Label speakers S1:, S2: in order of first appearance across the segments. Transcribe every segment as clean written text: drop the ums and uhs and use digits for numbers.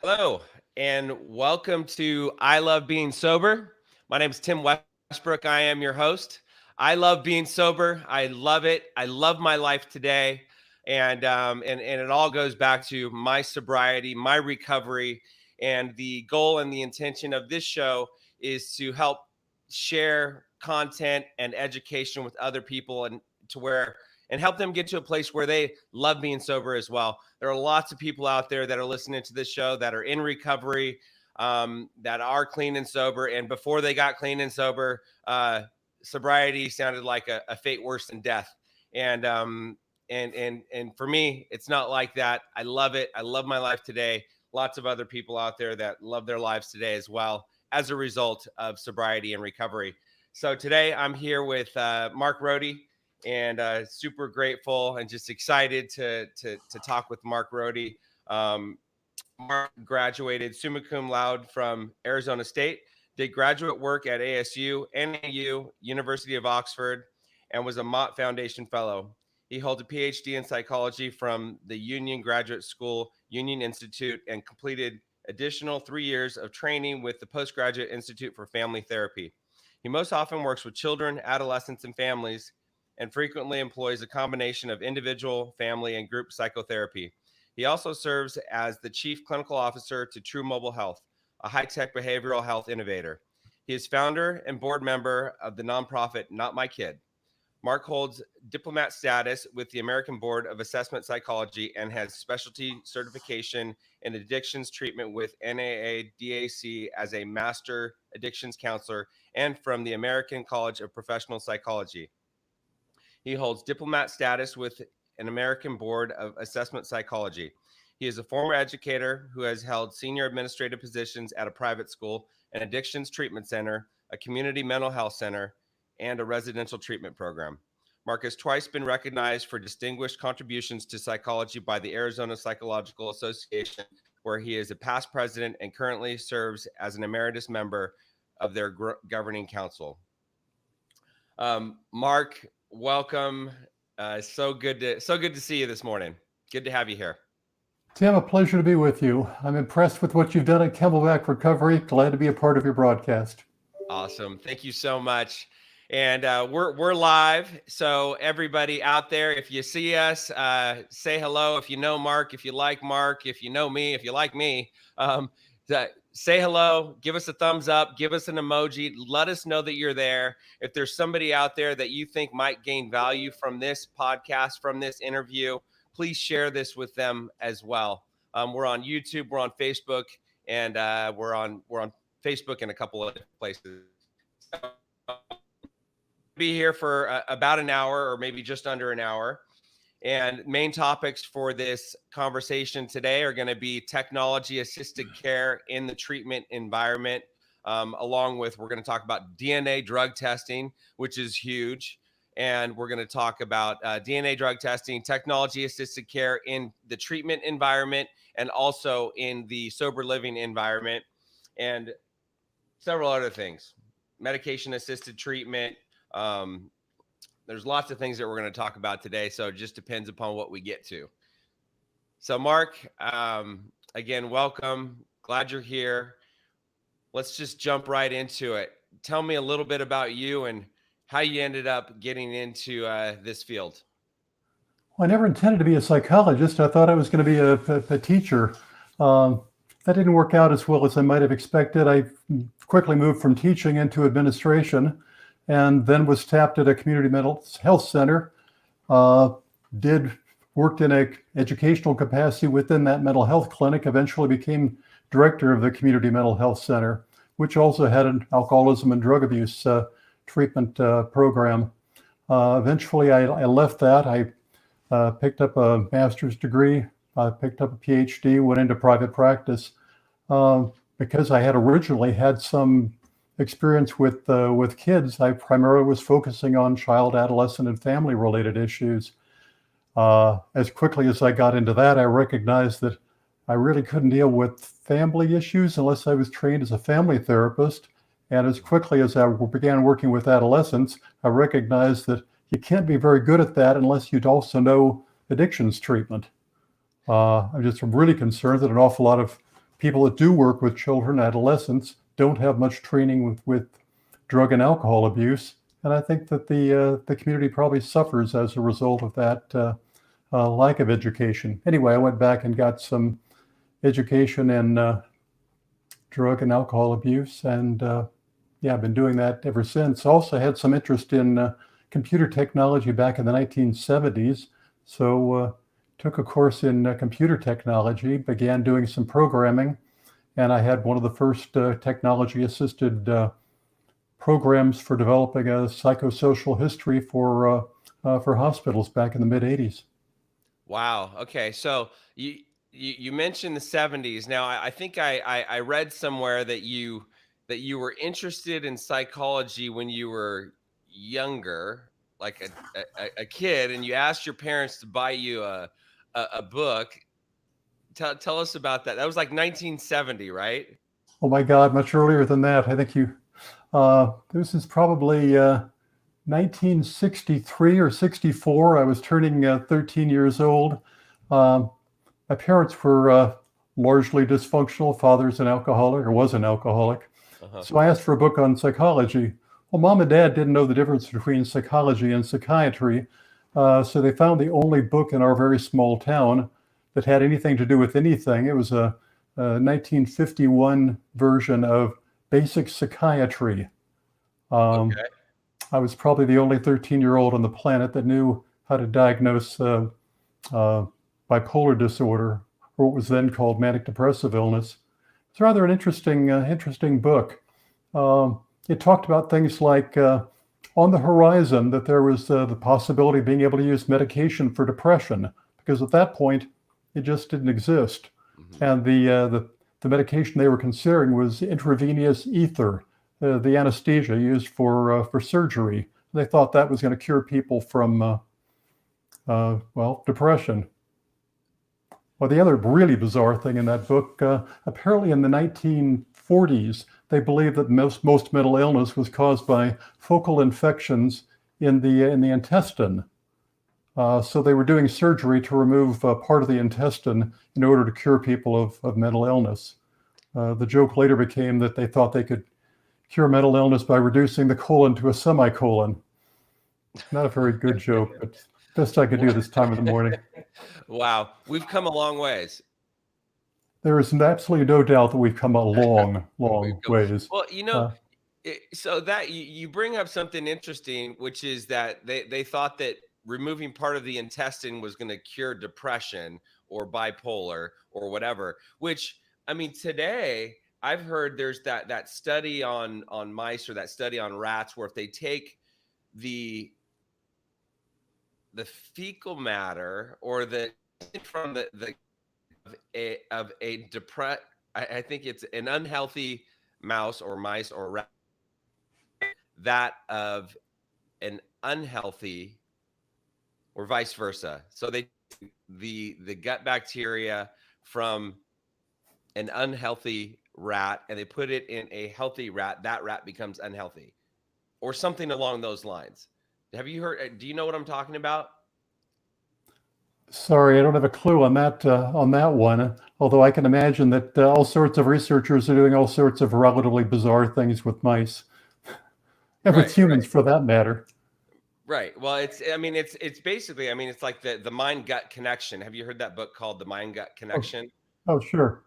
S1: Hello, and welcome to I Love Being Sober. My name is Tim Westbrook. I am your host. I love being sober. I love it. I love my life today. And it all goes back to my sobriety, my recovery. And the goal and the intention of this show is to help share content and education with other people and help them get to a place where they love being sober as well. There are lots of people out there that are listening to this show that are in recovery, that are clean and sober. And before they got clean and sober, sobriety sounded like a fate worse than death. And for me, it's not like that. I love it. I love my life today. Lots of other people out there that love their lives today as well as a result of sobriety and recovery. So today I'm here with Mark Rohde, and super grateful and just excited to talk with Mark Rohde. Mark graduated summa cum laude from Arizona State, did graduate work at ASU, NAU, University of Oxford, and was a Mott Foundation Fellow. He holds a Ph.D. in psychology from the Union Graduate School Union Institute and completed additional 3 years of training with the Postgraduate Institute for Family Therapy. He most often works with children, adolescents, and families, and frequently employs a combination of individual, family, and group psychotherapy. He also serves as the Chief Clinical Officer to TrueMobile Health, a high-tech behavioral health innovator. He is founder and board member of the nonprofit notMYkid. Mark holds diplomat status with the American Board of Assessment Psychology and has specialty certification in addictions treatment with NAADAC as a master addictions counselor and from the American College of Professional Psychology. He holds diplomat status with an American Board of Assessment Psychology. He is a former educator who has held senior administrative positions at a private school, an addictions treatment center, a community mental health center, and a residential treatment program. Mark has twice been recognized for distinguished contributions to psychology by the Arizona Psychological Association, where he is a past president and currently serves as an emeritus member of their governing council. Mark, welcome. So good to see you this morning. Good to have you here.
S2: Tim, a pleasure to be with you. I'm impressed with what you've done at Camelback Recovery. Glad to be a part of your broadcast.
S1: Awesome. Thank you so much. And we're live. So everybody out there, if you see us, say hello. If you know Mark, if you like Mark, if you know me, if you like me, say hello, give us a thumbs up, give us an emoji, let us know that you're there. If there's somebody out there that you think might gain value from this podcast, from this interview, please share this with them as well. We're on YouTube, we're on Facebook, and we're on Facebook in a couple of places. So, be here for about an hour or maybe just under an hour. And main topics for this conversation today are going to be technology-assisted care in the treatment environment, along with we're going to talk about DNA drug testing, which is huge. And we're going to talk about DNA drug testing, technology-assisted care in the treatment environment, and also in the sober living environment, and several other things, medication-assisted treatment. There's lots of things that we're going to talk about today, so it just depends upon what we get to. So Mark, again, welcome. Glad you're here. Let's just jump right into it. Tell me a little bit about you and how you ended up getting into this field.
S2: Well, I never intended to be a psychologist. I thought I was going to be a teacher. That didn't work out as well as I might have expected. I quickly moved from teaching into administration, and then was tapped at a community mental health center, worked in a educational capacity within that mental health clinic, eventually became director of the community mental health center, which also had an alcoholism and drug abuse treatment program. Eventually I left that. I picked up a master's degree, picked up a Ph.D., went into private practice because I had originally had some experience with kids. I primarily was focusing on child, adolescent, and family-related issues. As quickly as I got into that, I recognized that I really couldn't deal with family issues unless I was trained as a family therapist. And as quickly as I began working with adolescents, I recognized that you can't be very good at that unless you'd also know addictions treatment. I'm just really concerned that an awful lot of people that do work with children, adolescents, don't have much training with drug and alcohol abuse. And I think that the community probably suffers as a result of that lack of education. Anyway, I went back and got some education in drug and alcohol abuse, and yeah, I've been doing that ever since. Also had some interest in computer technology back in the 1970s. So took a course in computer technology, began doing some programming, and I had one of the first technology-assisted programs for developing a psychosocial history for hospitals back in the mid-'80s.
S1: Wow. Okay. So you mentioned the 70s. Now I think I read somewhere that you were interested in psychology when you were younger, like a kid, and you asked your parents to buy you a book. Tell us about that. That was like 1970, right?
S2: Oh my God, much earlier than that. I think this is probably 1963 or 64. I was turning 13 years old. My parents were largely dysfunctional. Father's an alcoholic, or was an alcoholic.
S1: Uh-huh.
S2: So I asked for a book on psychology. Well, Mom and Dad didn't know the difference between psychology and psychiatry. So they found the only book in our very small town that had anything to do with anything. It was a 1951 version of Basic Psychiatry.
S1: Okay.
S2: I was probably the only 13-year-old on the planet that knew how to diagnose bipolar disorder, or what was then called manic depressive illness. It's rather an interesting book. It talked about things like on the horizon that there was the possibility of being able to use medication for depression, because at that point it just didn't exist.
S1: Mm-hmm.
S2: And the medication they were considering was intravenous ether, the anesthesia used for surgery. They thought that was going to cure people from depression. Well, the other really bizarre thing in that book, apparently in the 1940s, they believed that most mental illness was caused by focal infections in the intestine. So they were doing surgery to remove part of the intestine in order to cure people of mental illness. The joke later became that they thought they could cure mental illness by reducing the colon to a semicolon. Not a very good joke, but best I could do this time of the morning.
S1: Wow, we've come a long ways.
S2: There is absolutely no doubt that we've come a long ways.
S1: Well, so that you bring up something interesting, which is that they thought that removing part of the intestine was going to cure depression or bipolar or whatever, which, I mean, today I've heard there's that study on mice, or that study on rats, where if they take the fecal matter or the from I think it's an unhealthy mouse or mice or rat, that of an unhealthy, or vice versa. So they the gut bacteria from an unhealthy rat and they put it in a healthy rat, that rat becomes unhealthy, or something along those lines. Have you heard? Do you know what I'm talking about?
S2: Sorry, I don't have a clue on that one. Although I can imagine that all sorts of researchers are doing all sorts of relatively bizarre things with mice, and with humans for that matter.
S1: Right. Well, it's basically, it's like the mind gut connection. Have you heard that book called The Mind Gut Connection?
S2: Oh, sure.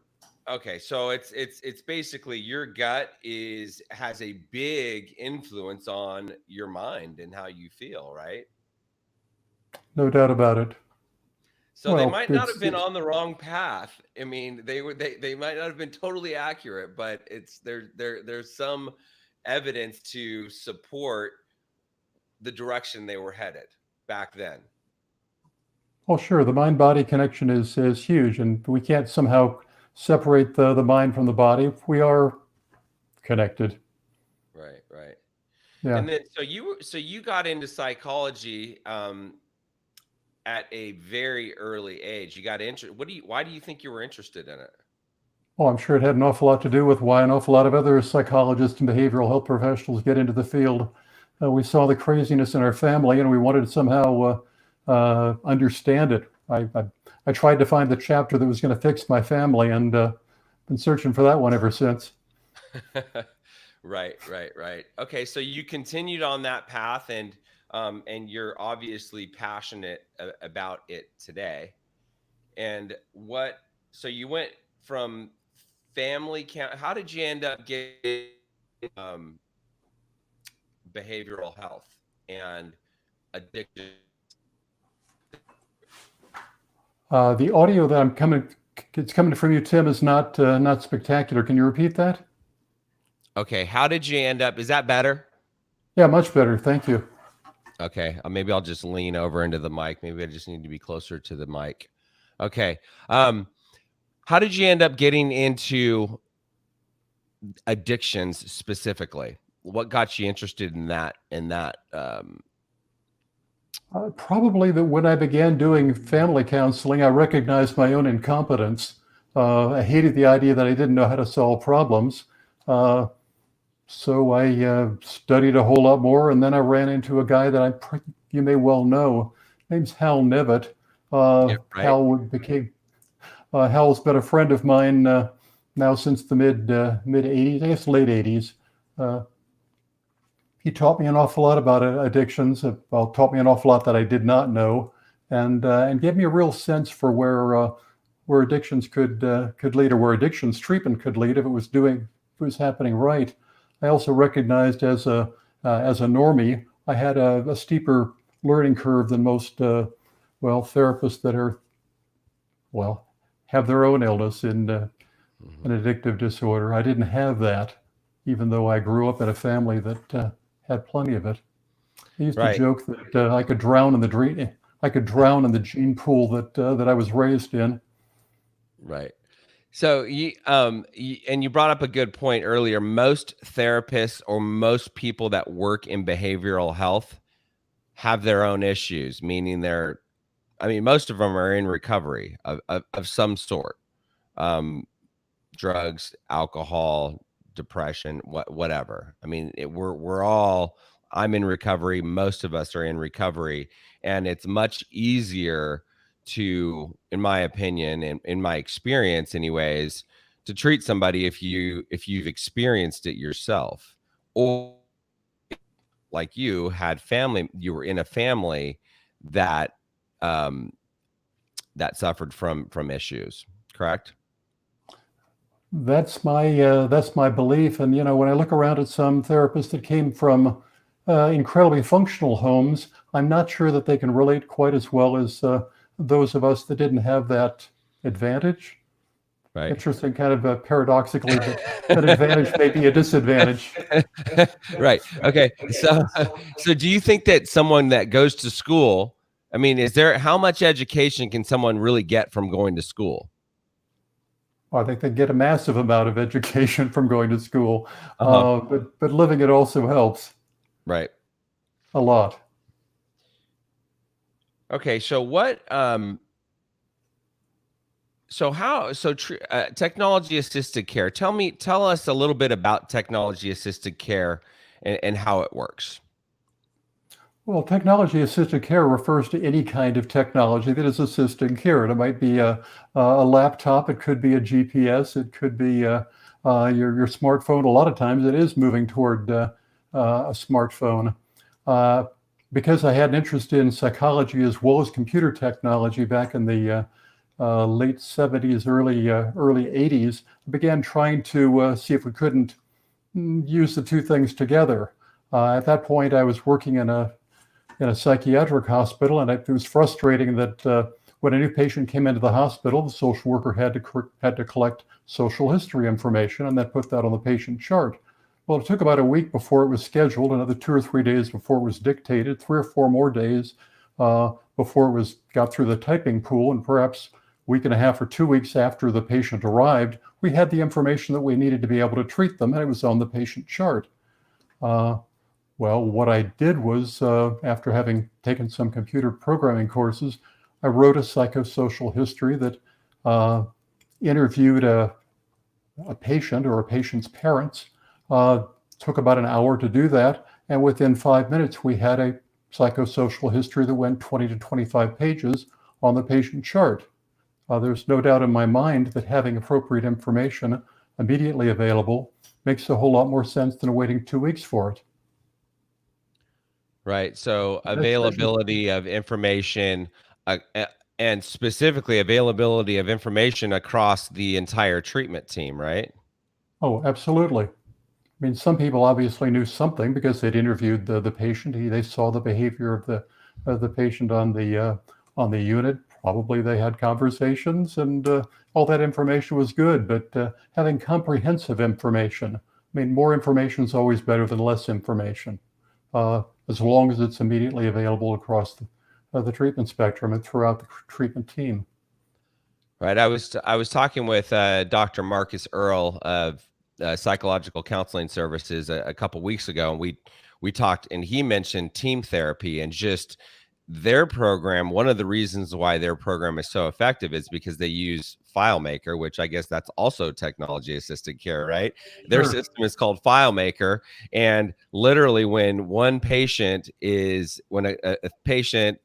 S1: Okay, so it's basically your gut has a big influence on your mind and how you feel, right?
S2: No doubt about it.
S1: So they might not have been on the wrong path. I mean, they might not have been totally accurate, but there's some evidence to support the direction they were headed back then.
S2: Well, sure. The mind-body connection is huge, and we can't somehow separate the mind from the body. We are connected.
S1: Right.
S2: Yeah.
S1: And then so you got into psychology at a very early age. You got why do you think you were interested in it?
S2: Well, I'm sure it had an awful lot to do with why an awful lot of other psychologists and behavioral health professionals get into the field. We saw the craziness in our family, and we wanted to somehow understand it. I tried to find the chapter that was going to fix my family, and been searching for that one ever since.
S1: Right. Okay, so you continued on that path, and you're obviously passionate about it today. And so you went from family count. How did you end up getting um, behavioral health and addiction?
S2: The audio that it's coming from you, Tim, is not spectacular. Can you repeat that?
S1: Okay, how did you end up? Is that better?
S2: Yeah, much better. Thank you.
S1: Okay, maybe I'll just lean over into the mic. Maybe I just need to be closer to the mic. Okay. How did you end up getting into addictions specifically? What got you interested in that?
S2: Probably that when I began doing family counseling, I recognized my own incompetence. I hated the idea that I didn't know how to solve problems. So I studied a whole lot more, and then I ran into a guy that you may well know. His name's Hal Nevitt.
S1: Yeah, right.
S2: Hal's been a friend of mine now since the mid 80s, I guess late 80s. He taught me an awful lot about addictions. Taught me an awful lot that I did not know, and gave me a real sense for where addictions could lead, or where addictions treatment could lead if it was happening right. I also recognized as a normie, I had a steeper learning curve than most therapists that have their own illness in an addictive disorder. I didn't have that, even though I grew up in a family that had plenty of it. I used to joke that I could drown in the gene pool that I was raised in.
S1: Right. So and you brought up a good point earlier. Most therapists or most people that work in behavioral health have their own issues, meaning most of them are in recovery of some sort. Drugs, alcohol, depression, whatever. I mean, I'm in recovery. Most of us are in recovery, and it's much easier to, in my opinion, and in my experience anyways, to treat somebody if you've experienced it yourself, or like you were in a family that that suffered from issues, correct?
S2: That's my belief. And when I look around at some therapists that came from incredibly functional homes, I'm not sure that they can relate quite as well as those of us that didn't have that advantage.
S1: Right.
S2: Interesting, kind of paradoxically, but an advantage may be a disadvantage.
S1: Right. Okay. So do you think that someone that goes to school, I mean, how much education can someone really get from going to school?
S2: I think they get a massive amount of education from going to school, but living it also helps.
S1: Right.
S2: A lot.
S1: Okay. So what? Technology assisted care. Tell us a little bit about technology assisted care and how it works.
S2: Well, technology assisted care refers to any kind of technology that is assisting care. And it might be a laptop, it could be a GPS, it could be your smartphone. A lot of times it is moving toward a smartphone. Because I had an interest in psychology as well as computer technology back in the late 70s, early 80s, I began trying to see if we couldn't use the two things together. At that point, I was working in a psychiatric hospital, and it was frustrating that when a new patient came into the hospital, the social worker had to collect social history information and then put that on the patient chart. Well, it took about a week before it was scheduled, another 2 or 3 days before it was dictated, 3 or 4 more days before it got through the typing pool, and perhaps a week and a half or 2 weeks after the patient arrived, we had the information that we needed to be able to treat them, and it was on the patient chart. Well, what I did was, after having taken some computer programming courses, I wrote a psychosocial history that interviewed a patient or a patient's parents. Took about an hour to do that, and within 5 minutes, we had a psychosocial history that went 20 to 25 pages on the patient chart. There's no doubt in my mind that having appropriate information immediately available makes a whole lot more sense than waiting 2 weeks for it.
S1: Right. So
S2: Especially,
S1: availability of information, and specifically availability of information across the entire treatment team, right?
S2: oh, absolutely. I mean, some people obviously knew something because they'd interviewed the patient. They saw the behavior of the patient on the unit. Probably they had conversations, and all that information was good. But having comprehensive information, I mean, more information is always better than less information, as long as it's immediately available across the treatment spectrum and throughout the treatment team.
S1: Right. I was talking with Dr. Marcus Earl of Psychological Counseling Services a couple weeks ago, and we talked, and he mentioned team therapy and just their program. One of the reasons why their program is so effective is because they use Filemaker, which I guess that's also technology assisted care, right? Their
S2: Sure.
S1: system is called Filemaker, and literally when a patient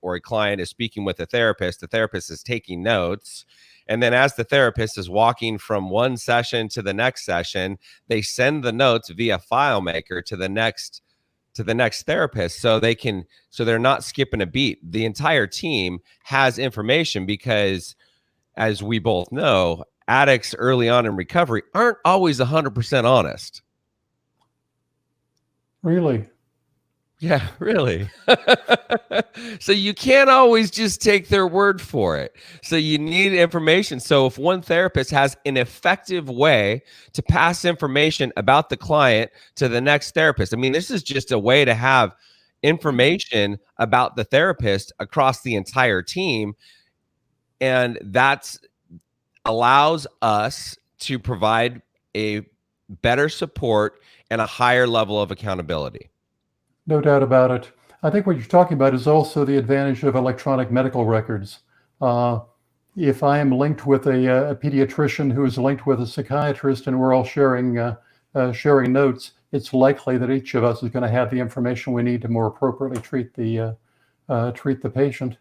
S1: or a client is speaking with a therapist, the therapist is taking notes. And then as the therapist is walking from one session to the next session, they send the notes via FileMaker to the next therapist, so they're not skipping a beat. The entire team has information because, as we both know, addicts early on in recovery aren't always 100% honest.
S2: Really.
S1: Yeah, really. So you can't always just take their word for it. So you need information. So if one therapist has an effective way to pass information about the client to the next therapist, I mean, this is just a way to have information about the therapist across the entire team. And that allows us to provide a better support and a higher level of accountability.
S2: No doubt about it. I think what you're talking about is also the advantage of electronic medical records. Uh, if I am linked with a pediatrician who is linked with a psychiatrist and we're all sharing notes, it's likely that each of us is going to have the information we need to more appropriately treat the patient.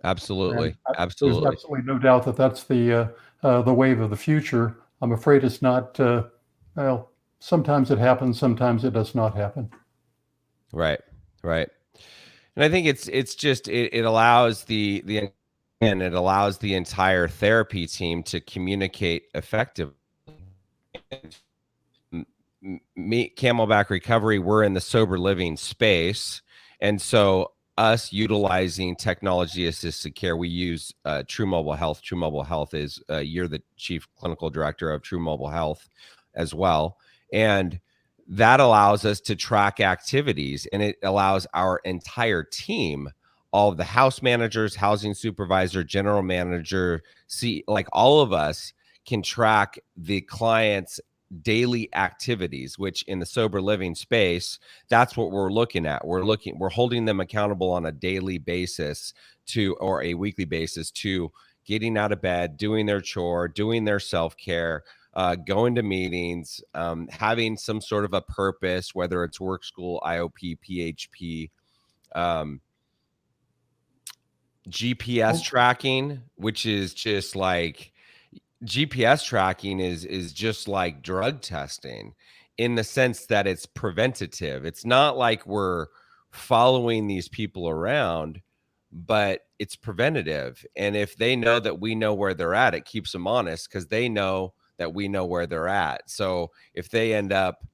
S1: Absolutely.
S2: There's
S1: Absolutely.
S2: absolutely no doubt that that's the wave of the future. I'm afraid it's not. Well, sometimes it happens, sometimes it does not happen.
S1: Right. Right. And I think it's just it allows it allows the entire therapy team to communicate effectively. Me, Camelback Recovery, we're in the sober living space, and so us utilizing technology assisted care, we use TrueMobile Health. TrueMobile Health is you're the chief clinical director of TrueMobile Health as well, and that allows us to track activities, and it allows our entire team, all of the house managers, housing supervisor, general manager, like all of us can track the client's daily activities, which in the sober living space, that's what we're looking at. We're holding them accountable on a daily basis or a weekly basis to getting out of bed, doing their chore, doing their self-care, going to meetings, having some sort of a purpose, whether it's work, school, IOP, PHP, GPS tracking, which is just like GPS tracking is just like drug testing in the sense that it's preventative. It's not like we're following these people around, but it's preventative. And if they know that we know where they're at, it keeps them honest because they know that we know where they're at. So if they end up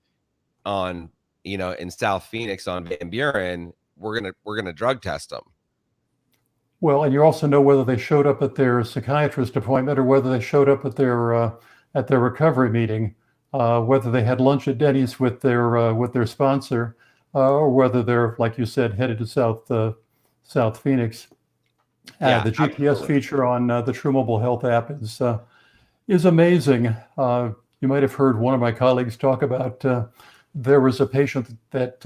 S1: on, in South Phoenix on Van Buren, we're gonna drug test them.
S2: Well, and you also know whether they showed up at their psychiatrist appointment or whether they showed up at their recovery meeting, whether they had lunch at Denny's with their sponsor, or whether they're, like you said, headed to South Phoenix.
S1: Yeah,
S2: The GPS
S1: absolutely.
S2: feature on the TrueMobile Health app is amazing. You might have heard one of my colleagues talk about there was a patient that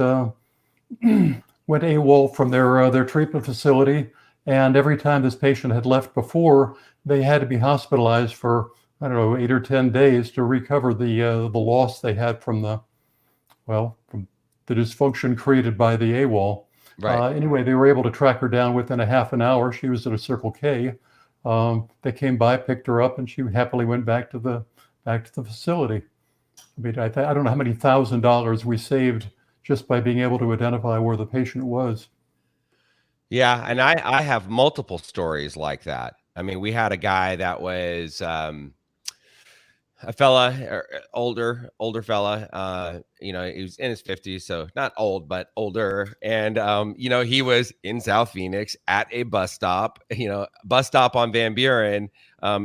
S2: went AWOL from their treatment facility, and every time this patient had left before, they had to be hospitalized for, I don't know, 8 or 10 days to recover the loss they had from the dysfunction created by the AWOL.
S1: Right.
S2: Anyway, they were able to track her down within a half an hour. She was at a Circle K. They came by, picked her up, and she happily went back to the facility. I mean, I don't know how many $1,000s we saved just by being able to identify where the patient was.
S1: Yeah, and I have multiple stories like that. I mean, we had a guy that was a fella, older fella. He was in his 50s, so not old, but older. And he was in South Phoenix at a bus stop, on Van Buren,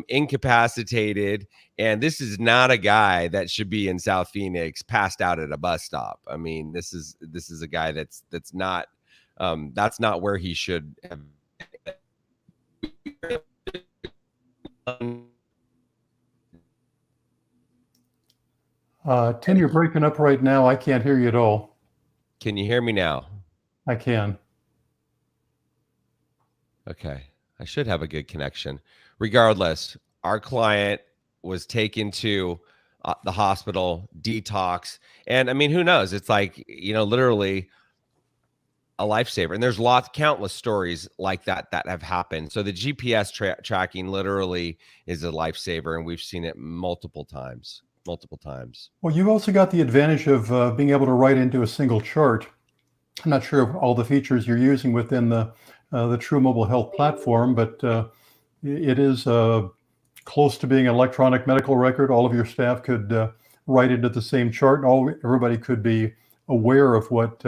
S1: incapacitated. And this is not a guy that should be in South Phoenix, passed out at a bus stop. I mean, this is a guy that's not where he should have.
S2: Tim, you're breaking up right now. I can't hear you at all.
S1: Can you hear me now?
S2: I can.
S1: Okay. I should have a good connection. Regardless, our client was taken to the hospital, detox. And I mean, who knows? It's like, literally a lifesaver. And there's countless stories like that have happened. So the GPS tracking literally is a lifesaver. And we've seen it multiple times.
S2: Well, you've also got the advantage of being able to write into a single chart. I'm not sure of all the features you're using within the TrueMobile Health platform, but it is close to being an electronic medical record. All of your staff could write into the same chart, and everybody could be aware of what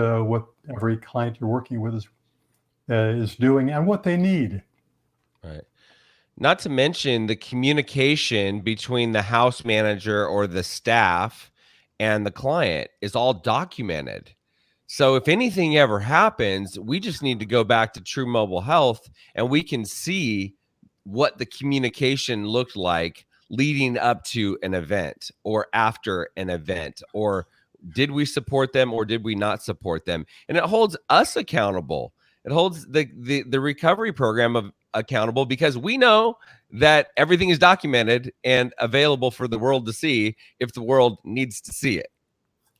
S2: every client you're working with is doing and what they need.
S1: Right. Not to mention the communication between the house manager or the staff and the client is all documented. So if anything ever happens, we just need to go back to TrueMobile Health and we can see what the communication looked like leading up to an event or after an event, or did we support them or did we not support them? And it holds us accountable. It holds the recovery program accountable, because we know that everything is documented and available for the world to see if the world needs to see it.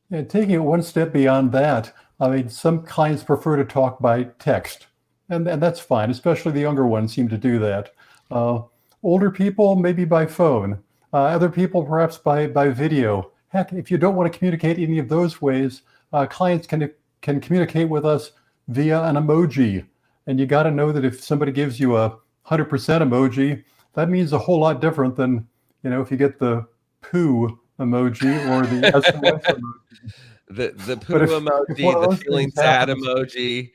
S2: And taking it one step beyond that, I mean, some clients prefer to talk by text, and that's fine, especially the younger ones seem to do that. Older people, maybe by phone. Other people, perhaps by video. Heck, if you don't want to communicate any of those ways, clients can communicate with us via an emoji. And you got to know that if somebody gives you a 100% emoji, that means a whole lot different than, if you get the poo emoji or the SOS emoji.
S1: The poo emoji, the feeling sad emoji.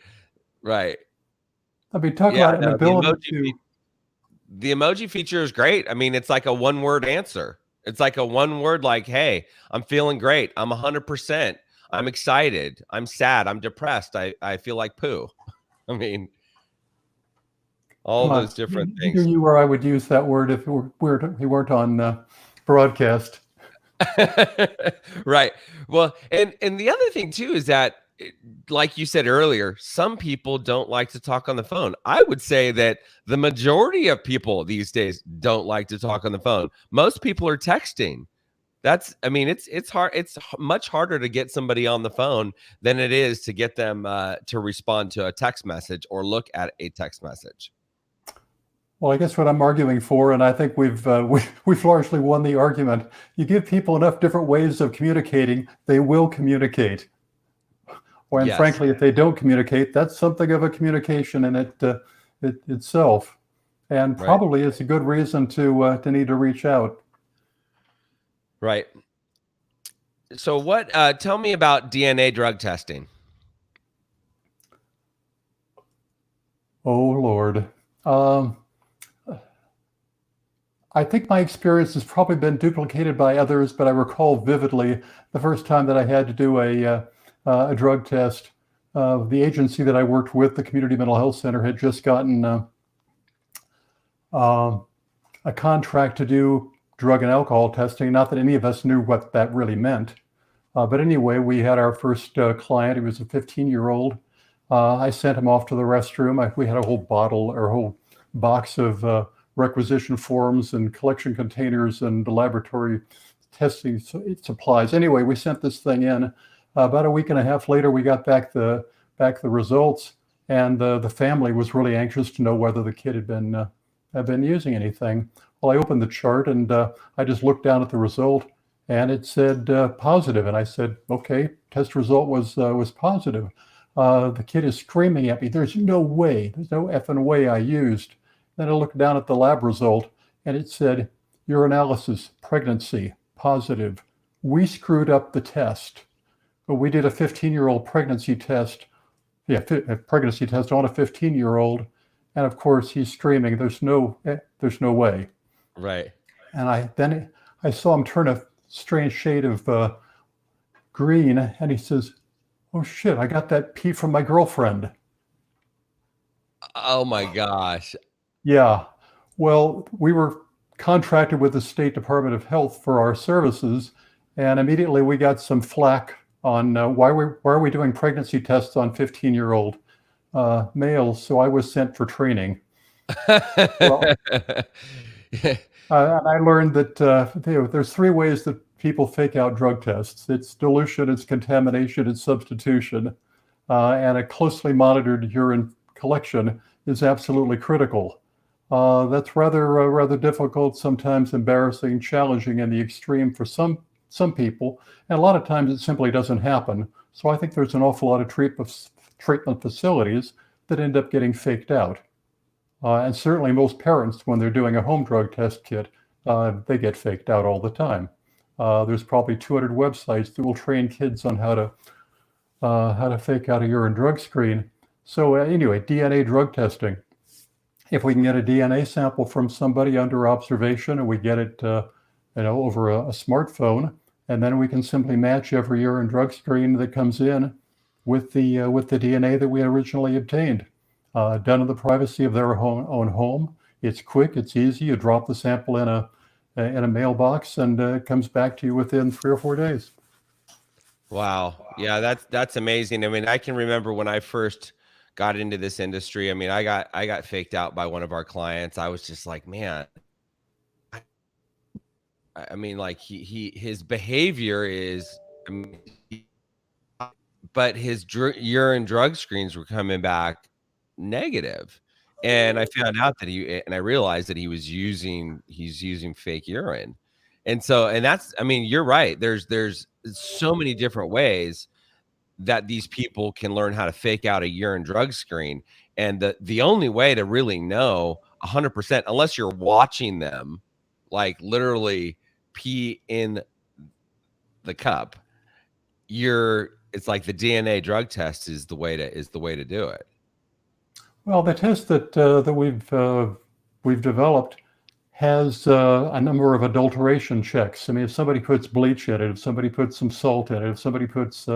S1: Right.
S2: I mean, talk about an ability to...
S1: The emoji feature is great. I mean, it's like a one-word answer. It's like a one word, like, hey, I'm feeling great. I'm 100%. I'm excited. I'm sad. I'm depressed. I feel like poo. I mean, all those different things.
S2: Either you or I would use that word if we weren't on broadcast.
S1: Right. Well, and the other thing too is that, like you said earlier, some people don't like to talk on the phone. I would say that the majority of people these days don't like to talk on the phone. Most people are texting. It's hard. It's much harder to get somebody on the phone than it is to get them to respond to a text message or look at a text message.
S2: Well, I guess what I'm arguing for, and I think we've largely won the argument. You give people enough different ways of communicating, they will communicate. And yes. Frankly, if they don't communicate, that's something of a communication in it itself, and probably is a good reason to need to reach out.
S1: Right. So what, tell me about DNA drug testing.
S2: Oh, Lord. I think my experience has probably been duplicated by others, but I recall vividly the first time that I had to do a drug test. The agency that I worked with, the Community Mental Health Center, had just gotten a contract to do drug and alcohol testing. Not that any of us knew what that really meant. But anyway, we had our first client. He was a 15-year-old. I sent him off to the restroom. We had a whole box of requisition forms and collection containers and laboratory testing supplies. Anyway, we sent this thing in. About a week and a half later, we got back the results, and the family was really anxious to know whether the kid had been using anything. Well, I opened the chart and I just looked down at the result, and it said positive. And I said, okay, test result was positive. The kid is screaming at me. There's no way. There's no effing way I used. Then I looked down at the lab result, and it said urinalysis, pregnancy, positive. We screwed up the test. But we did a 15-year-old pregnancy test. Yeah, a pregnancy test on a 15-year-old. And of course, he's screaming, there's no way.
S1: Right.
S2: And then I saw him turn a strange shade of green, and he says, oh shit, I got that pee from my girlfriend.
S1: Oh my gosh.
S2: Yeah. Well, we were contracted with the State Department of Health for our services, and immediately we got some flack on why are we doing pregnancy tests on 15-year-old males. So I was sent for training. Well, and I learned that there's three ways that people fake out drug tests. It's dilution, it's contamination, it's substitution. And a closely monitored urine collection is absolutely critical. That's rather difficult, sometimes embarrassing, challenging in the extreme for some people, and a lot of times it simply doesn't happen. So I think there's an awful lot of treatment facilities that end up getting faked out. And certainly most parents, when they're doing a home drug test kit, they get faked out all the time. There's probably 200 websites that will train kids on how to fake out a urine drug screen. So anyway, DNA drug testing. If we can get a DNA sample from somebody under observation, and we get it over a smartphone, and then we can simply match every urine drug screen that comes in with the DNA that we originally obtained, done in the privacy of their own home. It's quick, it's easy. You drop the sample in a mailbox, and it comes back to you within 3 or 4 days.
S1: Wow. Yeah, that's amazing. I mean, I can remember when I first got into this industry. I mean, I got faked out by one of our clients. I was just like, man. I mean, like his behavior is, I mean, but his urine drug screens were coming back negative. And I found out that I realized that he's using fake urine. And that's, I mean, you're right. There's so many different ways that these people can learn how to fake out a urine drug screen. And the only way to really know 100%, unless you're watching them, like literally pee in the cup, it's like the DNA drug test is the way to do it.
S2: Well, the test that we've developed has a number of adulteration checks. I mean, if somebody puts bleach in it, if somebody puts some salt in it, if somebody puts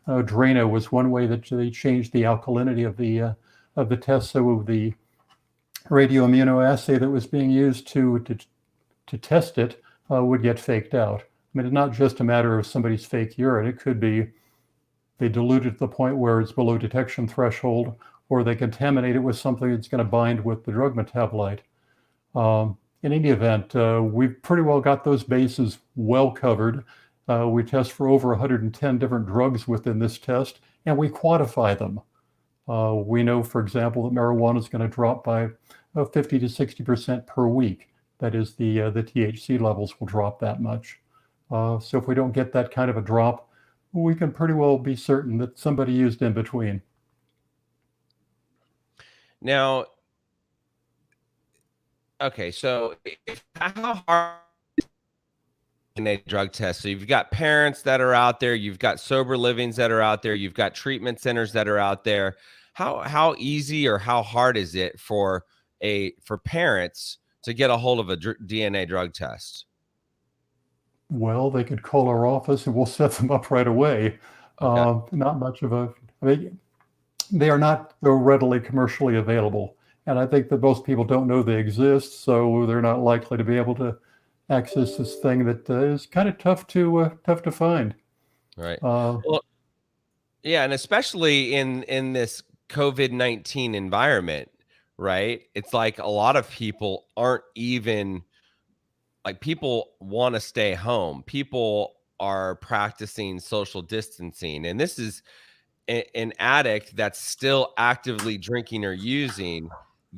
S2: Drano was one way that they changed the alkalinity of the test. So the radioimmunoassay that was being used to test it would get faked out. I mean, it's not just a matter of somebody's fake urine. It could be they dilute it to the point where it's below detection threshold, or they contaminate it with something that's going to bind with the drug metabolite. In any event, we've pretty well got those bases well covered. We test for over 110 different drugs within this test, and we quantify them. We know, for example, that marijuana is going to drop by 50 to 60% per week. That is, the THC levels will drop that much. So if we don't get that kind of a drop, we can pretty well be certain that somebody used in between.
S1: Now, okay, so how hard is a drug test? So you've got parents that are out there, you've got sober livings that are out there, you've got treatment centers that are out there. How easy or how hard is it for parents to get a hold of a DNA drug test?
S2: Well, they could call our office and we'll set them up right away.
S1: Okay.
S2: Not much of a, I mean, they are not so readily commercially available. And I think that most people don't know they exist, so they're not likely to be able to access this thing that is kind of tough to find.
S1: Right. Well, yeah, and especially in this COVID-19 environment, right? It's like a lot of people aren't even like, people want to stay home. People are practicing social distancing, and this is an addict that's still actively drinking or using.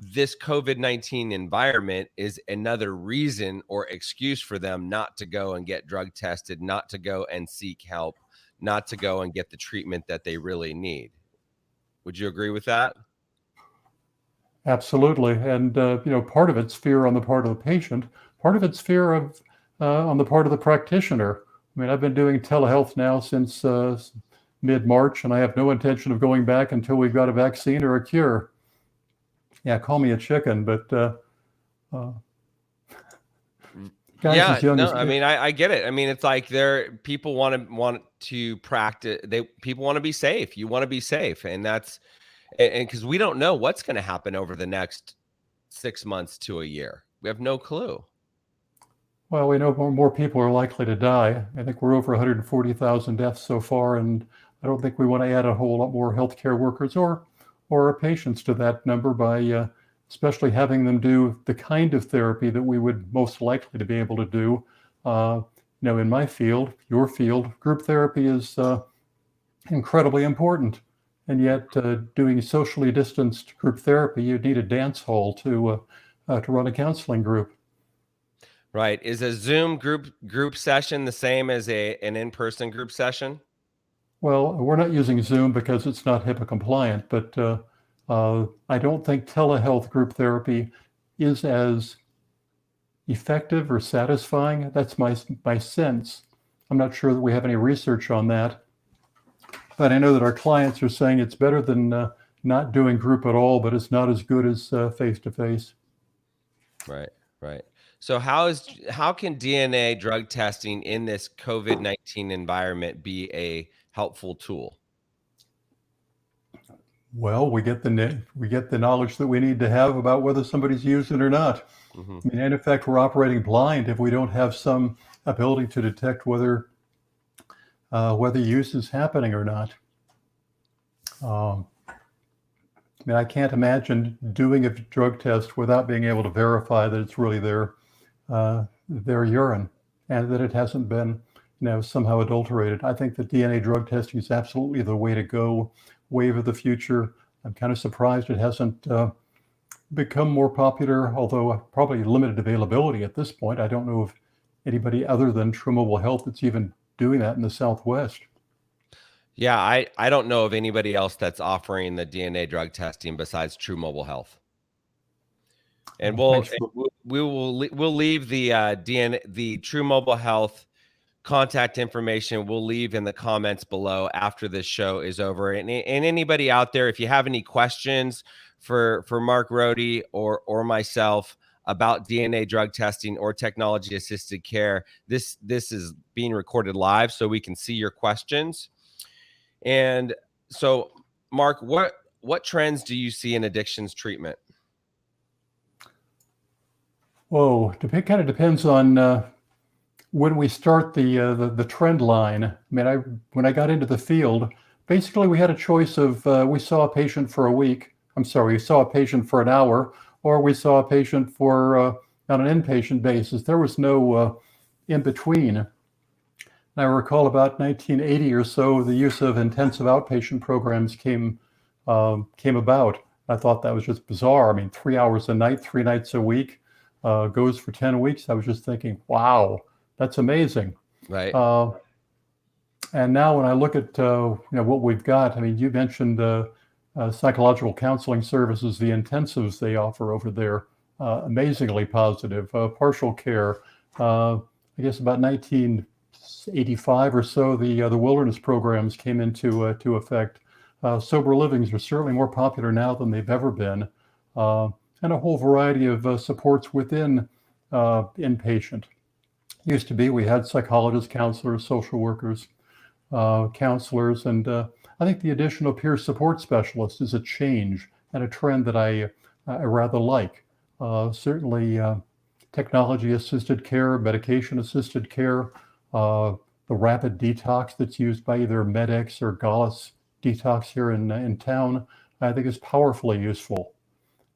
S1: this COVID-19 environment is another reason or excuse for them not to go and get drug tested, not to go and seek help, not to go and get the treatment that they really need. Would you agree with that?
S2: Absolutely. And, part of it's fear on the part of the patient, part of it's fear of on the part of the practitioner. I mean, I've been doing telehealth now since mid-March, and I have no intention of going back until we've got a vaccine or a cure. Yeah, call me a chicken, but guys
S1: Yeah,
S2: as young
S1: no,
S2: as
S1: I mean, I get it. I mean, it's like people want to practice. People want to be safe. You want to be safe, and that's and because we don't know what's going to happen over the next 6 months to a year. We have no clue.
S2: well, we know more people are likely to die. I think we're over 140,000 deaths so far, and I don't think we want to add a whole lot more healthcare workers or patients to that number by especially having them do the kind of therapy that we would most likely to be able to do. In my field, your field, group therapy is incredibly important. And yet, doing socially distanced group therapy, you need a dance hall to run a counseling group.
S1: Right. Is a Zoom group session the same as an in-person group session?
S2: Well, we're not using Zoom because it's not HIPAA compliant, but I don't think telehealth group therapy is as effective or satisfying. That's my sense. I'm not sure that we have any research on that, but I know that our clients are saying it's better than not doing group at all, but it's not as good as face-to-face.
S1: Right. So how can DNA drug testing in this COVID-19 environment be a helpful tool?
S2: Well, we get the knowledge that we need to have about whether somebody's used it or not.
S1: Mm-hmm.
S2: I mean, and in fact, we're operating blind if we don't have some ability to detect whether use is happening or not. I mean, I can't imagine doing a drug test without being able to verify that it's really their urine and that it hasn't been, somehow adulterated. I think that DNA drug testing is absolutely the way to go, wave of the future. I'm kind of surprised it hasn't become more popular, although probably limited availability at this point. I don't know of anybody other than TrueMobile Health that's even doing that in the Southwest.
S1: Yeah, I don't know of anybody else that's offering the DNA drug testing besides TrueMobile Health. And we'll leave the the TrueMobile Health contact information. We'll leave in the comments below after this show is over. And anybody out there, if you have any questions for Mark Rohde or myself about DNA drug testing or technology assisted care, this is being recorded live so we can see your questions. And so, Mark, what trends do you see in addictions treatment?
S2: Whoa, kind of depends on when we start the trend line. I mean, when I got into the field, basically we had a choice of we saw a patient for a week. I'm sorry, we saw a patient for an hour, or we saw a patient for on an inpatient basis. There was no in between. I recall about 1980 or so, the use of intensive outpatient programs came about. I thought that was just bizarre. I mean, 3 hours a night, 3 nights a week, goes for 10 weeks. I was just thinking, wow, that's amazing.
S1: Right.
S2: And now when I look at what we've got, I mean, you mentioned psychological counseling services, the intensives they offer over there, amazingly positive. Partial care, I guess about 1985 or so, the wilderness programs came into effect. Sober livings are certainly more popular now than they've ever been, and a whole variety of supports within inpatient. Used to be we had psychologists, counselors, social workers, counselors, and I think the addition of peer support specialists is a change and a trend that I rather like. Certainly technology-assisted care, medication-assisted care, the rapid detox that's used by either MedX or Gallus Detox here in town, I think is powerfully useful.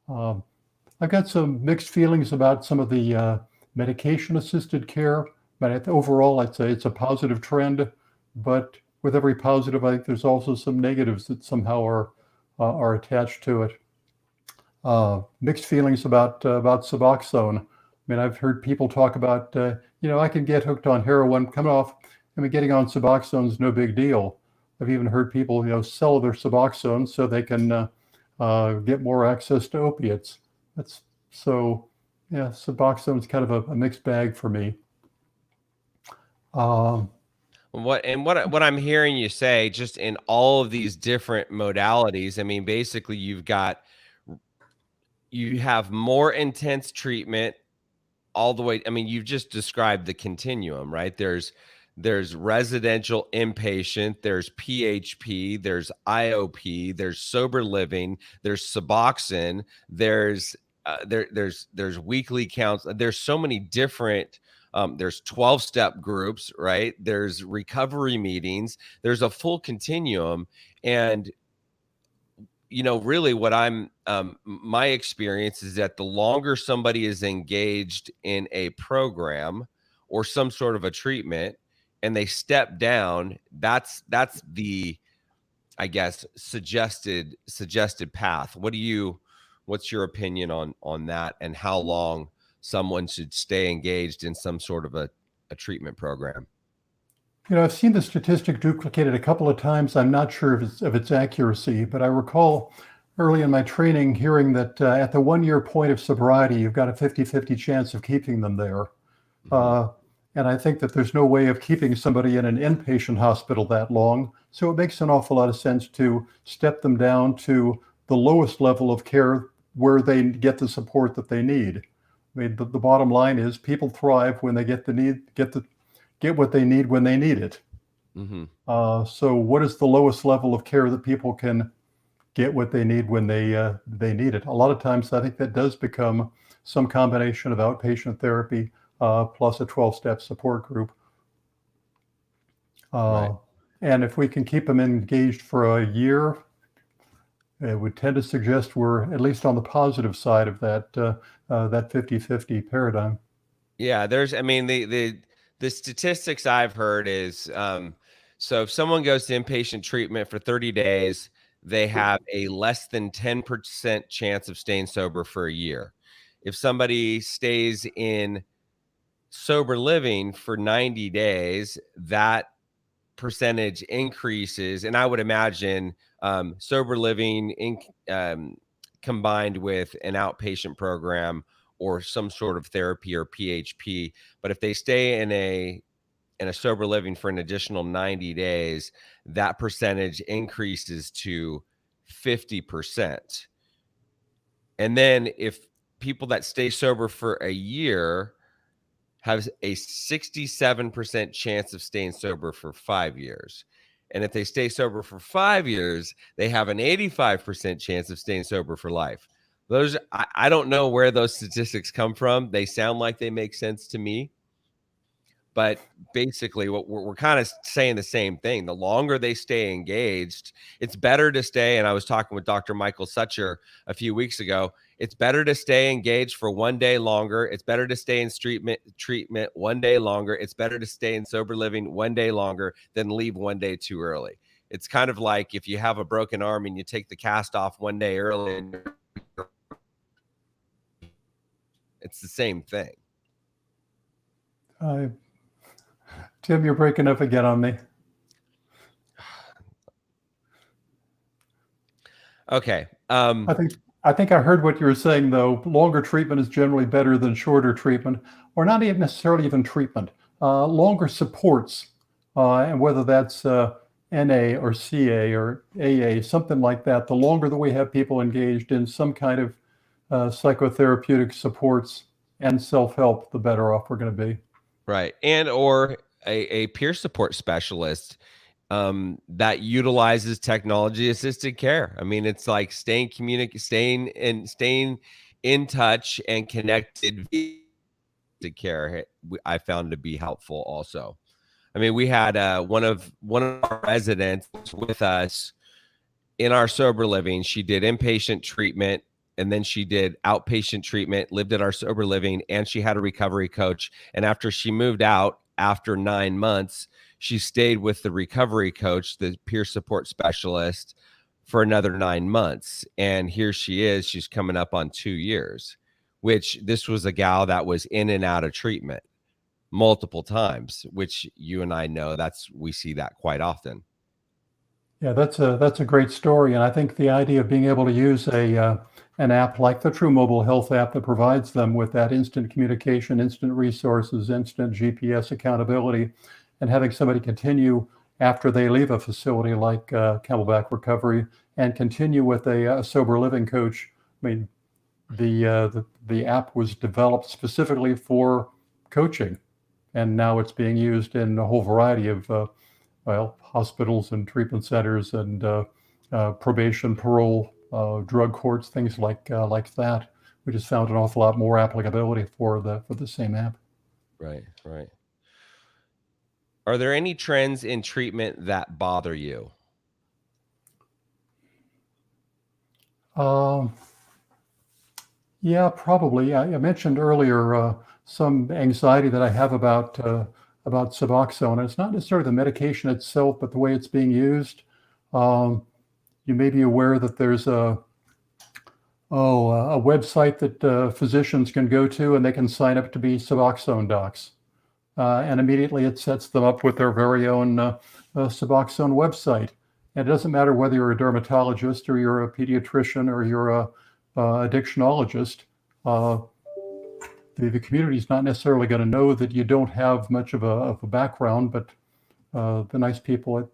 S2: I've got some mixed feelings about some of the medication-assisted care, but overall I'd say it's a positive trend, but with every positive, I think there's also some negatives that somehow are attached to it. Mixed feelings about Suboxone. I mean, I've heard people talk about, I can get hooked on heroin, come off. I mean, getting on Suboxone is no big deal. I've even heard people, sell their Suboxone so they can get more access to opiates. That's so, yeah, Suboxone is kind of a mixed bag for me.
S1: What I'm hearing you say, just in all of these different modalities, I mean, basically you have more intense treatment all the way. I mean, you've just described the continuum, right? There's residential inpatient, there's PHP, there's IOP, there's sober living, there's Suboxone, there's weekly counts. There's so many different. There's 12-step groups, right? There's recovery meetings. There's a full continuum, and really what my experience is that the longer somebody is engaged in a program or some sort of a treatment and they step down, that's the, I guess, suggested path. What's your opinion on that, and how long someone should stay engaged in some sort of a treatment program?
S2: I've seen the statistic duplicated a couple of times. I'm not sure of its accuracy, but I recall early in my training hearing that at the 1-year point of sobriety, you've got a 50-50 chance of keeping them there. And I think that there's no way of keeping somebody in an inpatient hospital that long. So it makes an awful lot of sense to step them down to the lowest level of care where they get the support that they need. I mean, the bottom line is people thrive when they get what they need when they need it. So what is the lowest level of care that people can get what they need when they need it? A lot of times I think that does become some combination of outpatient therapy plus a 12-step support group.
S1: Right.
S2: And if we can keep them engaged for a year, it would tend to suggest we're at least on the positive side of that 50-50 paradigm.
S1: Yeah, the statistics I've heard is so if someone goes to inpatient treatment for 30 days, they have a less than 10% chance of staying sober for a year. If somebody stays in sober living for 90 days, that percentage increases. And I would imagine sober living combined with an outpatient program or some sort of therapy or PHP. But if they stay in a sober living for an additional 90 days, that percentage increases to 50%. And then if people that stay sober for a year have a 67% chance of staying sober for 5 years. And if they stay sober for 5 years, they have an 85% chance of staying sober for life. I don't know where those statistics come from. They sound like they make sense to me. But basically, what we're kind of saying the same thing. The longer they stay engaged, it's better to stay. And I was talking with Dr. Michael Sucher a few weeks ago. It's better to stay engaged for 1 day longer. It's better to stay in treatment 1 day longer. It's better to stay in sober living 1 day longer than leave 1 day too early. It's kind of like if you have a broken arm and you take the cast off 1 day early, and it's the same thing.
S2: Tim, you're breaking up again on me.
S1: Okay.
S2: I think I heard what you were saying, though. Longer treatment is generally better than shorter treatment, or not even necessarily even treatment. Longer supports, and whether that's NA or CA or AA, something like that. The longer that we have people engaged in some kind of psychotherapeutic supports and self-help, the better off we're going to be.
S1: Right. And or a peer support specialist that utilizes technology-assisted care. I mean, it's like staying in touch and connected to care. I found to be helpful also. I mean, we had one of our residents with us in our sober living. She did inpatient treatment, and then she did outpatient treatment, lived at our sober living, and she had a recovery coach. And after she moved out after 9 months, she stayed with the recovery coach, the peer support specialist, for another 9 months. And here she is, she's coming up on 2 years, which this was a gal that was in and out of treatment multiple times, which you and I know we see that quite often.
S2: Yeah, that's a great story, and I think the idea of being able to use an app like the TrueMobile Health app that provides them with that instant communication, instant resources, instant GPS accountability, and having somebody continue after they leave a facility like Camelback Recovery and continue with a sober living coach. I mean, the app was developed specifically for coaching, and now it's being used in a whole variety of hospitals and treatment centers and probation, parole, drug courts, things like that. We just found an awful lot more applicability for the same app.
S1: Right, right. Are there any trends in treatment that bother you?
S2: Yeah, probably. I mentioned earlier some anxiety that I have about Suboxone. And it's not necessarily the medication itself, but the way it's being used. You may be aware that there's a website that physicians can go to, and they can sign up to be Suboxone docs. And immediately it sets them up with their very own Suboxone website. And it doesn't matter whether you're a dermatologist or you're a pediatrician or you're a addictionologist. The community is not necessarily going to know that you don't have much of a background, but the nice people at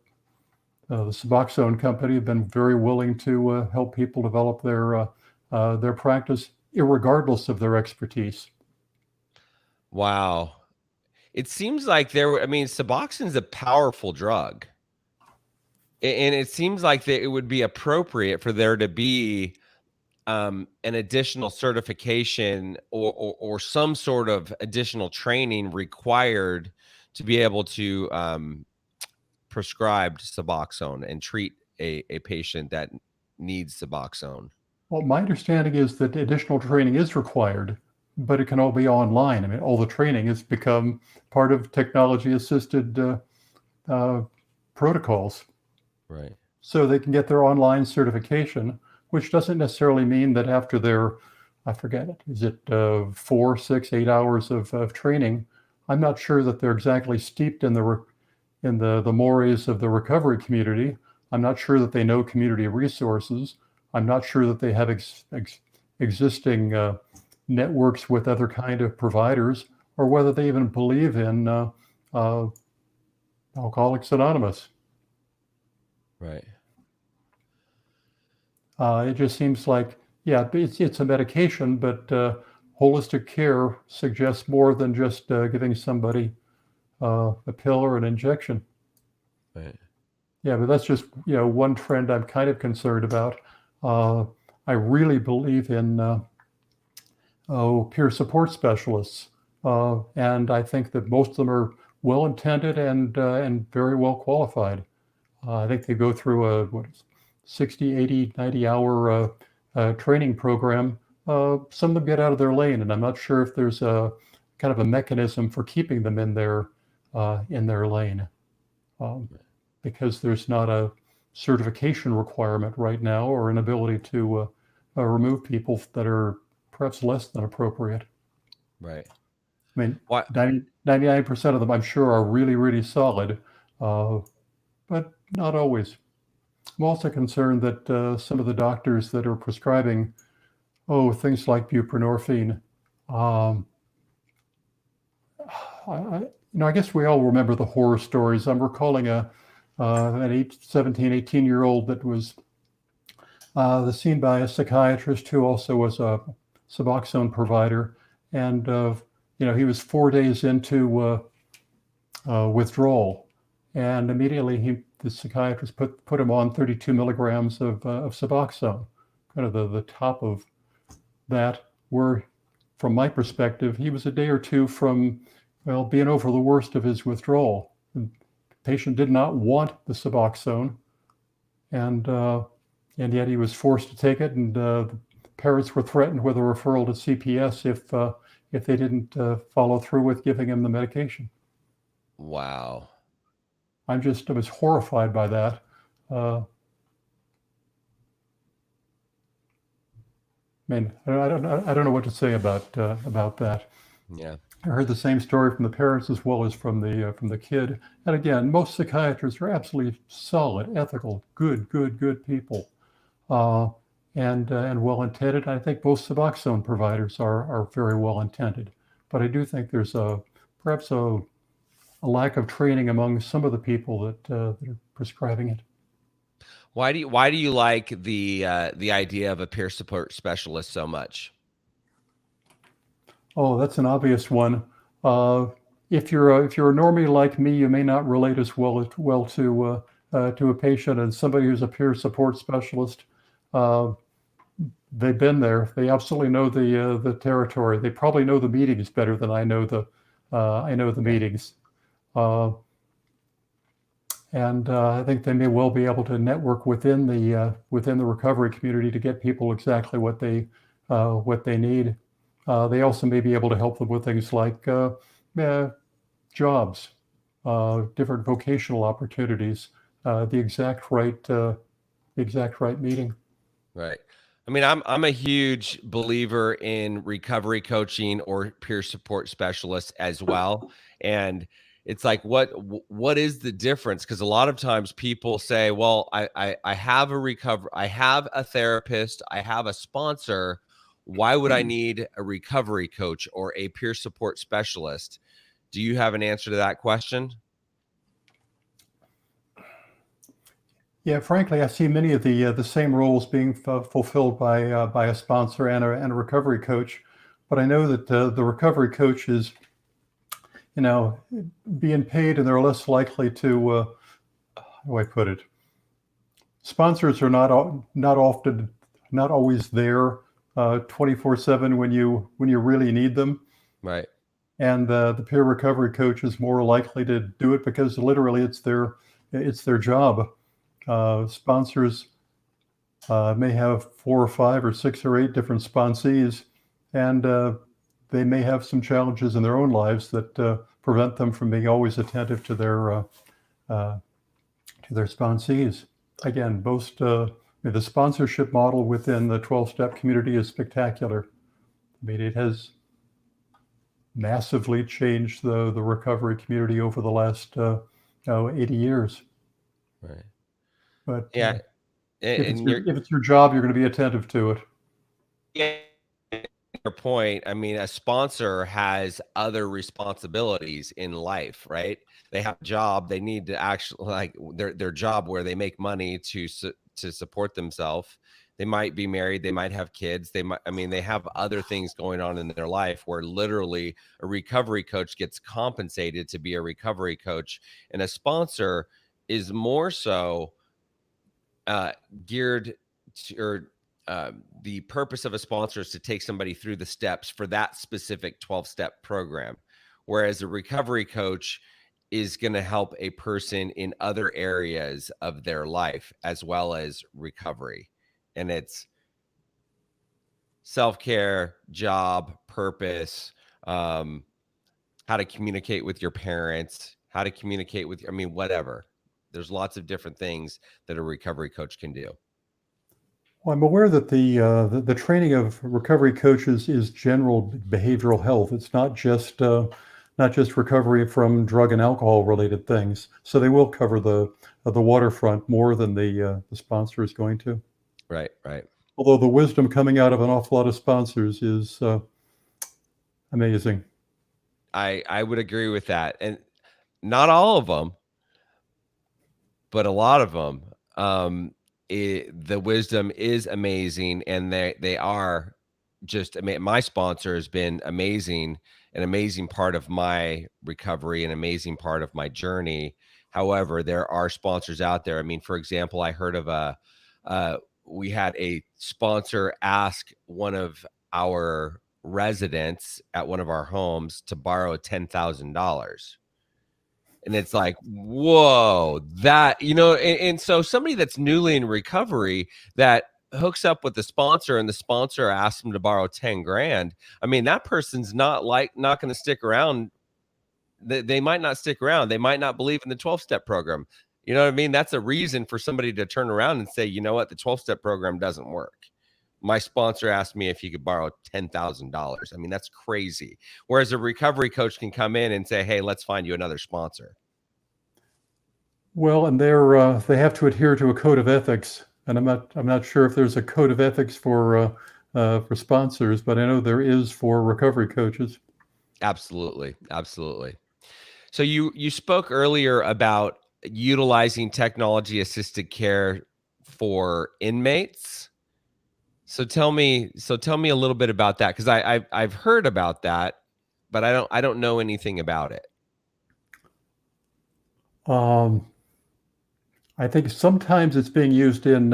S2: the Suboxone company have been very willing to help people develop their practice, irregardless of their expertise.
S1: Wow. It seems like Suboxone's a powerful drug. And it seems like that it would be appropriate for there to be an additional certification or some sort of additional training required to be able to prescribe Suboxone and treat a patient that needs Suboxone.
S2: Well, my understanding is that additional training is required, but it can all be online. I mean, all the training has become part of technology-assisted protocols.
S1: Right.
S2: So they can get their online certification, which doesn't necessarily mean that after their, I forget it, is it 4, 6, 8 hours of training? I'm not sure that they're exactly steeped in the mores of the recovery community. I'm not sure that they know community resources. I'm not sure that they have existing networks with other kind of providers, or whether they even believe in Alcoholics Anonymous.
S1: Right.
S2: It just seems like, yeah, it's a medication, but holistic care suggests more than just giving somebody a pill or an injection.
S1: Right.
S2: Yeah, but that's just one trend I'm kind of concerned about. I really believe in peer support specialists, and I think that most of them are well intended and very well qualified. I think they go through a 60, 80, 90 hour training program. Some of them get out of their lane, and I'm not sure if there's a kind of a mechanism for keeping them in their lane, because there's not a certification requirement right now or an ability to remove people that are perhaps less than appropriate.
S1: Right.
S2: I mean, 99% of them, I'm sure, are really, really solid, but not always. I'm also concerned that some of the doctors that are prescribing, things like buprenorphine, I guess we all remember the horror stories. I'm recalling an 17, 18-year-old that was seen by a psychiatrist who also was a Suboxone provider, and he was 4 days into withdrawal, and immediately the psychiatrist put him on 32 milligrams of Suboxone, kind of the top of that, where, from my perspective, he was a day or two from, being over the worst of his withdrawal. The patient did not want the Suboxone, and yet he was forced to take it, and the parents were threatened with a referral to CPS if they didn't follow through with giving him the medication.
S1: Wow.
S2: I was horrified by that. mean, I don't know what to say about that.
S1: Yeah.
S2: I heard the same story from the parents as well as from the kid. And again, most psychiatrists are absolutely solid, ethical, good people, uh, and well intended. I think both Suboxone providers are very well intended, but I do think there's perhaps a lack of training among some of the people that are prescribing it.
S1: Why do you like the idea of a peer support specialist so much?
S2: Oh, that's an obvious one. Uh, if you're a normie like me, you may not relate as well to a patient, and somebody who's a peer support specialist. Uh, they've been there. They absolutely know the territory. They probably know the meetings better than I know the meetings. Uh, and I think they may well be able to network within the recovery community to get people exactly what they need. They also may be able to help them with things like jobs, different vocational opportunities, the exact right meeting.
S1: Right. I mean, I'm a huge believer in recovery coaching or peer support specialists as well. And it's like, what is the difference? Because a lot of times people say, well, I have I have a therapist, I have a sponsor. Why would I need a recovery coach or a peer support specialist? Do you have an answer to that question?
S2: Yeah, frankly, I see many of the same roles being fulfilled by a sponsor and a recovery coach, but I know that the recovery coach is, being paid, and they're less likely to. How do I put it? Sponsors are not always there 24/7 when you really need them,
S1: Right.
S2: and the peer recovery coach is more likely to do it because literally it's their job. Sponsors may have 4 or 5 or 6 or 8 different sponsees, and they may have some challenges in their own lives that prevent them from being always attentive to their sponsees. Again, the sponsorship model within the 12-step community is spectacular. I mean, it has massively changed the recovery community over the last 80 years.
S1: Right.
S2: But
S1: Yeah. And
S2: if it's your job, you're going to be attentive to it.
S1: yeah, your point, I mean, a sponsor has other responsibilities in life, right? They have a job, they need to actually like their job where they make money to support themselves. They might be married, they might have kids, they have other things going on in their life where literally a recovery coach gets compensated to be a recovery coach, and a sponsor is more so geared to, or the purpose of a sponsor is to take somebody through the steps for that specific 12-step program. Whereas a recovery coach is going to help a person in other areas of their life as well as recovery. And it's self-care, job, purpose, how to communicate with your parents, how to communicate with, whatever. There's lots of different things that a recovery coach can do.
S2: Well, I'm aware that the training of recovery coaches is general behavioral health. It's not just recovery from drug and alcohol related things. So they will cover the waterfront more than the sponsor is going to.
S1: Right, right.
S2: Although the wisdom coming out of an awful lot of sponsors is amazing.
S1: I would agree with that, and not all of them, but a lot of them. The wisdom is amazing, and they are just. I mean, my sponsor has been amazing, an amazing part of my recovery, an amazing part of my journey. However, there are sponsors out there. I mean, for example, I heard of we had a sponsor ask one of our residents at one of our homes to borrow $10,000. And it's like, whoa, that, and so somebody that's newly in recovery that hooks up with the sponsor and the sponsor asks them to borrow 10 grand. I mean, that person's not going to stick around. They might not stick around. They might not believe in the 12-step program. You know what I mean? That's a reason for somebody to turn around and say, you know what, the 12-step program doesn't work. my sponsor asked me if he could borrow $10,000. I mean, that's crazy. Whereas a recovery coach can come in and say, hey, let's find you another sponsor.
S2: Well, and they have to adhere to a code of ethics, and I'm not sure if there's a code of ethics for sponsors, but I know there is for recovery coaches.
S1: Absolutely, absolutely. So you spoke earlier about utilizing technology assisted care for inmates. So tell me a little bit about that, because I've heard about that, but I don't know anything about it.
S2: I think sometimes it's being used in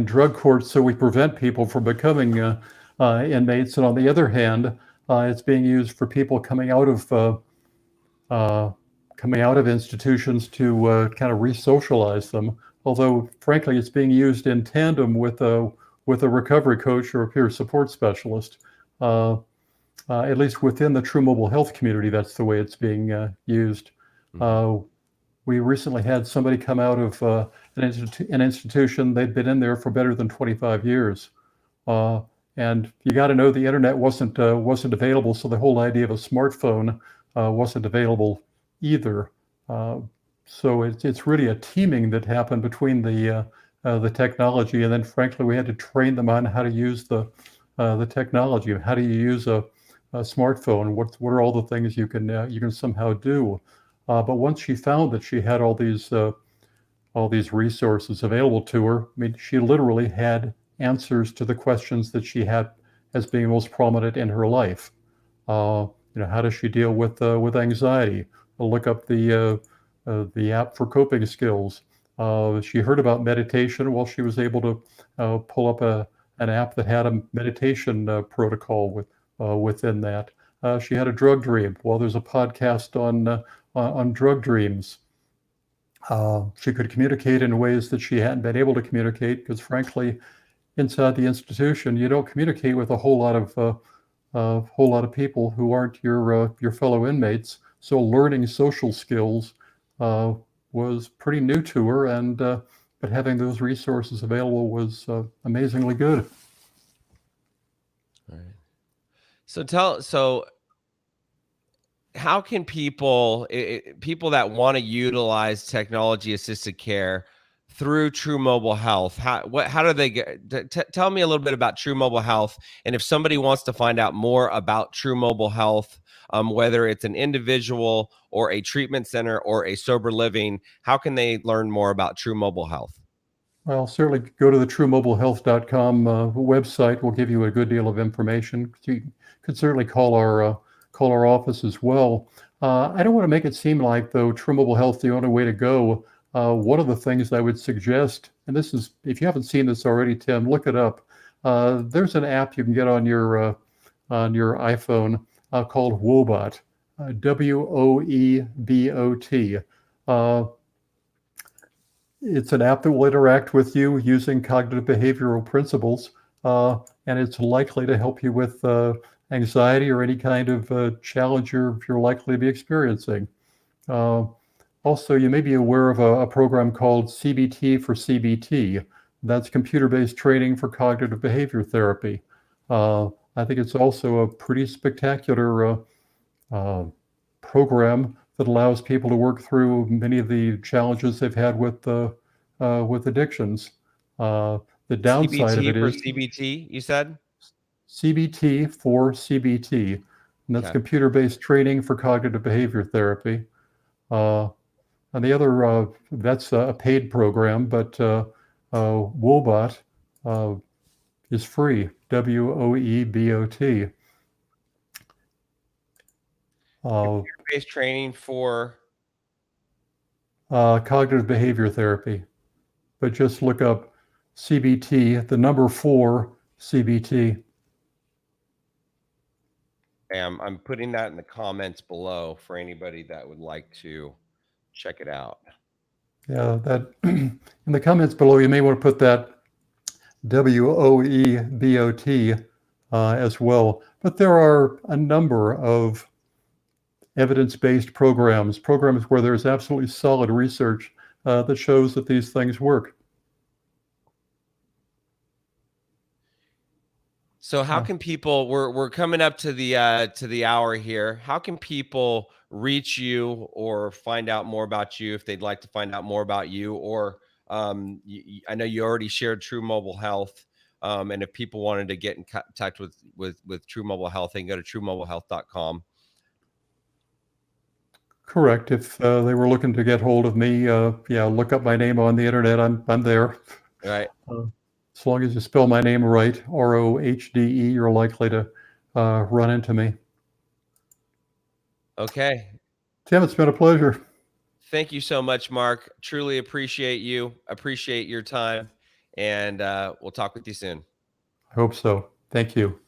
S2: drug courts, so we prevent people from becoming inmates, and on the other hand, it's being used for people coming out of institutions to kind of re-socialize them. Although, frankly, it's being used in tandem with a recovery coach or a peer support specialist. At least within the TrueMobile Health community, that's the way it's being used. We recently had somebody come out of an institution. They'd been in there for better than 25 years. And you got to know the internet wasn't available, so the whole idea of a smartphone wasn't available either. So it's really a teaming that happened between the technology, and then frankly we had to train them on how to use the technology. How do you use a smartphone? What are all the things you can somehow do? But once she found that she had all these resources available to her, I mean, she literally had answers to the questions that she had as being most prominent in her life. How does she deal with anxiety? Look up the app for coping skills. She heard about meditation. Well, she was able to pull up an app that had a meditation protocol within that. She had a drug dream. Well, there's a podcast on drug dreams. She could communicate in ways that she hadn't been able to communicate because, frankly, inside the institution, you don't communicate with a whole lot of people who aren't your fellow inmates. So learning social skills was pretty new to her, and but having those resources available was amazingly good.
S1: All right. So how can people that want to utilize technology assisted care through TrueMobile Health, how do they get? Tell me a little bit about TrueMobile Health, and if somebody wants to find out more about TrueMobile Health, whether it's an individual or a treatment center or a sober living, how can they learn more about TrueMobile Health?
S2: Well, certainly go to the TrueMobileHealth.com website. We'll give you a good deal of information. You could certainly call our office as well. I don't want to make it seem like, though, TrueMobile Health is the only way to go. One of the things I would suggest, and this is, if you haven't seen this already, Tim, look it up. There's an app you can get on your iPhone called Woebot, Woebot. It's an app that will interact with you using cognitive behavioral principles, and it's likely to help you with anxiety or any kind of challenge you're likely to be experiencing. Also, you may be aware of a program called CBT for CBT. That's computer-based training for cognitive behavior therapy. I think it's also a pretty spectacular program that allows people to work through many of the challenges they've had with addictions. The downside of it is
S1: CBT, you said?
S2: CBT for CBT, and that's computer-based training for cognitive behavior therapy. And the other, that's a paid program, but Woebot is free, Woebot.
S1: Computer-based training for
S2: cognitive behavior therapy. But just look up CBT, the number 4 CBT.
S1: I'm putting that in the comments below for anybody that would like to check it out.
S2: Yeah, that in the comments below, you may want to put that Woebot as well. But there are a number of evidence-based programs where there's absolutely solid research that shows that these things work.
S1: So how can people, we're coming up to the hour here. How can people reach you or find out more about you if they'd like to find out more about you? Or I know you already shared TrueMobile Health. And if people wanted to get in touch with TrueMobile Health, they can go to TrueMobileHealth.com.
S2: Correct. If they were looking to get hold of me, yeah, look up my name on the internet. I'm there.
S1: Right.
S2: As long as you spell my name right, Rohde, you're likely to run into me.
S1: Okay.
S2: Tim, it's been a pleasure.
S1: Thank you so much, Mark. Truly appreciate you. Appreciate your time. And we'll talk with you soon.
S2: I hope so. Thank you.